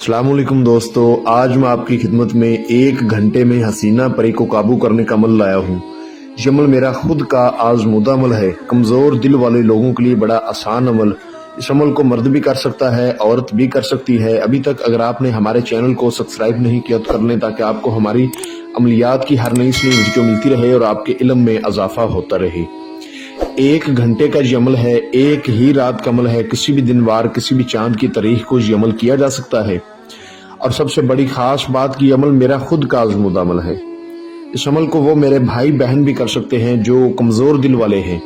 अस्सलाम वालेकुम दोस्तों, आज मैं आपकी खिदमत में 1 घंटे में हसीना परी को काबू करने का अमल लाया हूँ। ये अमल मेरा खुद का आजमूदा अमल है। कमजोर दिल वाले लोगों के लिए बड़ा आसान अमल। इस अमल को मर्द भी कर सकता है, औरत भी कर सकती है। अभी तक अगर आपने हमारे चैनल को सब्सक्राइब नहीं किया तो कर लें, ताकि आपको हमारी अमलियात की हर नई से वीडियो मिलती रहे और आपके इल्म में इजाफा होता रहे। 1 घंटे का ये अमल है, एक ही रात का अमल है। किसी भी दिन वार, किसी भी चांद की तारीख को ये अमल किया जा सकता है। और सबसे बड़ी खास बात कि अमल मेरा खुद का आजमूदा अमल है। इस अमल को वो मेरे भाई बहन भी कर सकते हैं जो कमजोर दिल वाले हैं।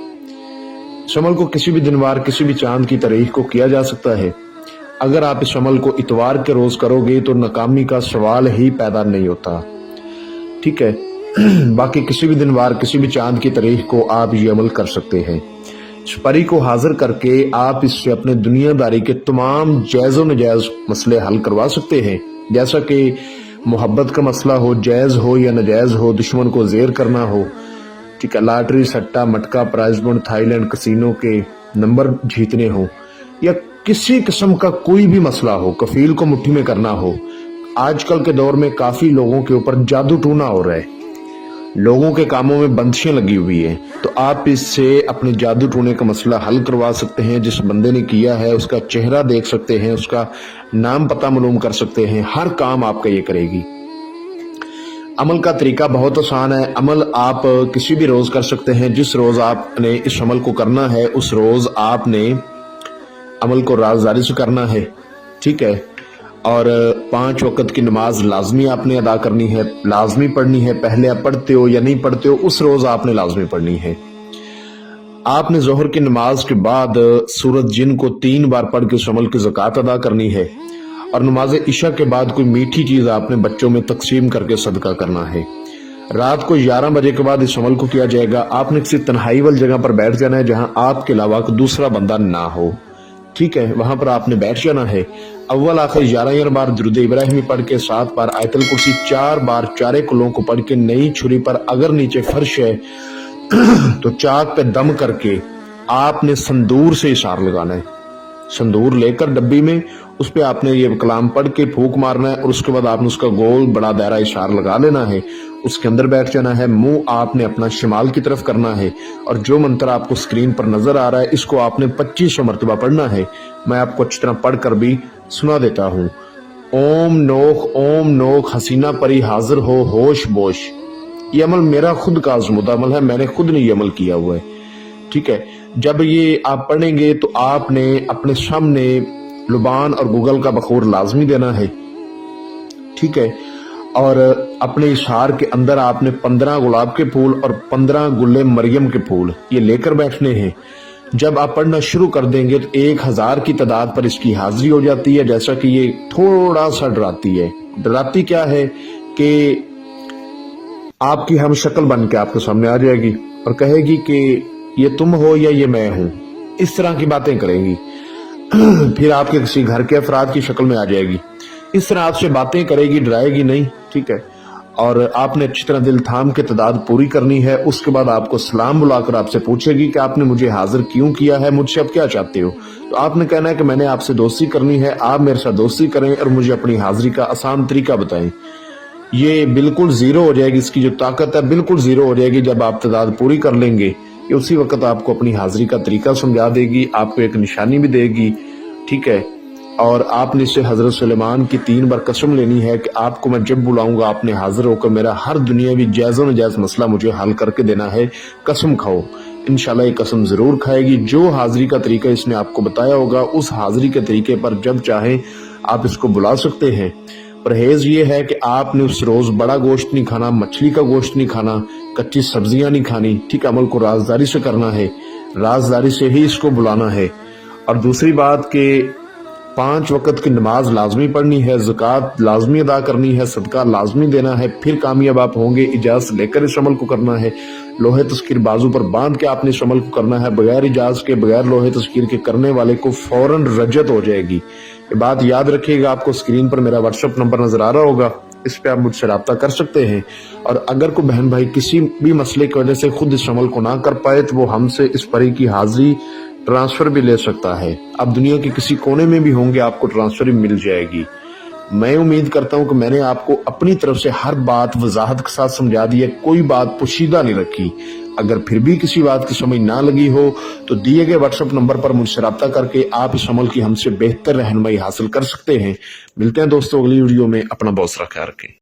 इस अमल को किसी भी दिन वार, किसी भी चांद की तारीख को किया जा सकता है। अगर आप इस अमल को इतवार के रोज करोगे तो नाकामी का सवाल ही पैदा नहीं होता, ठीक है। बाकी किसी भी दिन वार, किसी भी चांद की तारीख को आप ये अमल कर सकते हैं। इस परी को हाजिर करके आप इससे अपने दुनियादारी के तमाम जायज़ व नाजायज मसले हल करवा सकते हैं। जैसा कि मोहब्बत का मसला हो, जायज़ हो या नाजायज हो, दुश्मन को जेर करना हो, ठीक है, लॉटरी, सट्टा, मटका, प्राइज बॉन्ड, थाईलैंड कसिनो के नंबर जीतने हो, या किसी किस्म का कोई भी मसला हो, कफील को मुट्ठी में करना हो। आजकल के दौर में काफी लोगों के ऊपर जादू टूना हो रहा है, लोगों के कामों में बंदिशें लगी हुई है, तो आप इससे अपने जादू टूने का मसला हल करवा सकते हैं। जिस बंदे ने किया है उसका चेहरा देख सकते हैं, उसका नाम पता मालूम कर सकते हैं। हर काम आपका ये करेगी। अमल का तरीका बहुत आसान है। अमल आप किसी भी रोज कर सकते हैं। जिस रोज आपने इस अमल को करना है उस रोज आपने अमल को राजदारी से करना है, ठीक है। और 5 वक्त की नमाज लाजमी आपने अदा करनी है, लाजमी पढ़नी है। पहले आप पढ़ते हो या नहीं पढ़ते हो, उस रोज आपने लाजमी पढ़नी है। आपने जोहर की नमाज के बाद सूरत जिन को 3 बार पढ़ के उस अमल की ज़कात अदा करनी है। और नमाज इशा के बाद कोई मीठी चीज आपने बच्चों में तकसीम करके सदका करना है। रात को 11 बजे के बाद इस अमल को किया जाएगा। आपने किसी तन्हाई वाली जगह पर बैठ जाना है जहां आपके अलावा कोई दूसरा बंदा ना हो, ठीक है। वहां पर आपने बैठ जाना है। अव्वल आखिर 11 बार दुरूद इब्राहिमी पढ़ के 7 बार आयतल कुर्सी, 4 बार चारे कुलों को पढ़ के नई छुरी पर, अगर नीचे फर्श है तो चाक पे दम करके आपने संदूर से इशार लगाना है। संदूर लेकर डब्बी में उस पे आपने ये कलाम पढ़ के फूंक मारना है और उसके बाद आपने उसका गोल बड़ा दायरा इशार लगा लेना है। उसके अंदर बैठ जाना है। मुंह आपने अपना शिमाल की तरफ करना है और जो मंत्र आपको स्क्रीन पर नजर आ रहा है इसको आपने 2500 मरतबा पढ़ना है। मैं आपको अच्छी तरह पढ़कर भी सुना देता हूँ। ओम नोख हसीना परी हाजिर हो होश बोश। ये अमल मेरा खुद का आजमूदा अमल है, मैंने खुद ने ये अमल किया हुआ है, ठीक है। जब ये आप पढ़ेंगे तो आपने अपने सामने लुबान और गूगल का बखूर लाजमी देना है, ठीक है। और अपने इशार के अंदर आपने 15 गुलाब के फूल और 15 गुल्ले मरियम के फूल ये लेकर बैठने हैं। जब आप पढ़ना शुरू कर देंगे तो 1000 की तादाद पर इसकी हाजिरी हो जाती है। जैसा कि ये थोड़ा सा डराती है। डराती क्या है कि आपकी हम शक्ल बन के आपके सामने आ जाएगी और कहेगी कि ये तुम हो या ये मैं हूं, इस तरह की बातें करेंगी। फिर आपके किसी घर के अफराद की शक्ल में आ जाएगी, इस तरह आपसे बातें करेगी, डराएगी नहीं, ठीक है। और आपने अच्छी तरह दिल थाम के तादाद पूरी करनी है। उसके बाद आपको सलाम बुलाकर आपसे पूछेगी कि आपने मुझे हाजिर क्यों किया है, मुझसे आप क्या चाहते हो। तो आपने कहना है कि मैंने आपसे दोस्ती करनी है, आप मेरे साथ दोस्ती करें और मुझे अपनी हाजिरी का आसान तरीका बताएं। ये बिल्कुल जीरो हो जाएगी, इसकी जो ताकत है बिल्कुल जीरो हो जाएगी जब आप तादाद पूरी कर लेंगे। ये उसी वक्त आपको अपनी हाजिरी का तरीका समझा देगी, आपको एक निशानी भी देगी, ठीक है। और आपने इससे हजरत सुलेमान की 3 बार कसम लेनी है कि आपको मैं जब बुलाऊंगा आपने हाजिर होकर मेरा हर दुनियावी जायज़ नाजायज मसला मुझे हल करके देना है। कसम खाओ। इंशाल्लाह ये कसम जरूर खाएगी। जो हाजिरी का तरीका इसने आपको बताया होगा उस हाजिरी के तरीके पर जब चाहें आप इसको बुला सकते हैं। परहेज ये है कि आपने उस रोज बड़ा गोश्त नहीं खाना, मछली का गोश्त नहीं खाना, कच्ची सब्जियां नहीं खानी, ठीक। अमल को राजदारी से करना है, राजदारी से ही इसको बुलाना है। और दूसरी बात कि 5 वक्त की नमाज लाजमी पढ़नी है, ज़कात लाजमी अदा करनी है, सदका लाजमी देना है। फिर कामयाब आप होंगे। इजाज़त लेकर इस अमल को करना है। लोहे तस्कीर बाजू पर बांध के आपने इस अमल को करना है। बगैर इजाज़त के, बगैर लोहे तस्कीर के करने वाले को फौरन रजत हो जाएगी। ये बात याद रखिएगा। आपको स्क्रीन पर मेरा व्हाट्सएप नंबर नजर आ रहा होगा, इस पे आप मुझसे राब्ता कर सकते हैं। और अगर कोई बहन भाई किसी भी मसले की वजह से खुद इस अमल को ना कर पाए तो वो हमसे इस परी की हाजिरी ट्रांसफर भी ले सकता है। आप दुनिया के किसी कोने में भी होंगे आपको ट्रांसफर भी मिल जाएगी। मैं उम्मीद करता हूं कि मैंने आपको अपनी तरफ से हर बात वजाहत के साथ समझा दी है, कोई बात पोशीदा नहीं रखी। अगर फिर भी किसी बात की समझ ना लगी हो तो दिए गए व्हाट्सएप नंबर पर मुझसे राब्ता करके आप इस अमल की हमसे बेहतर रहनुमाई हासिल कर सकते हैं। मिलते हैं दोस्तों अगली वीडियो में, अपना बहुत सारा ख्याल रखें।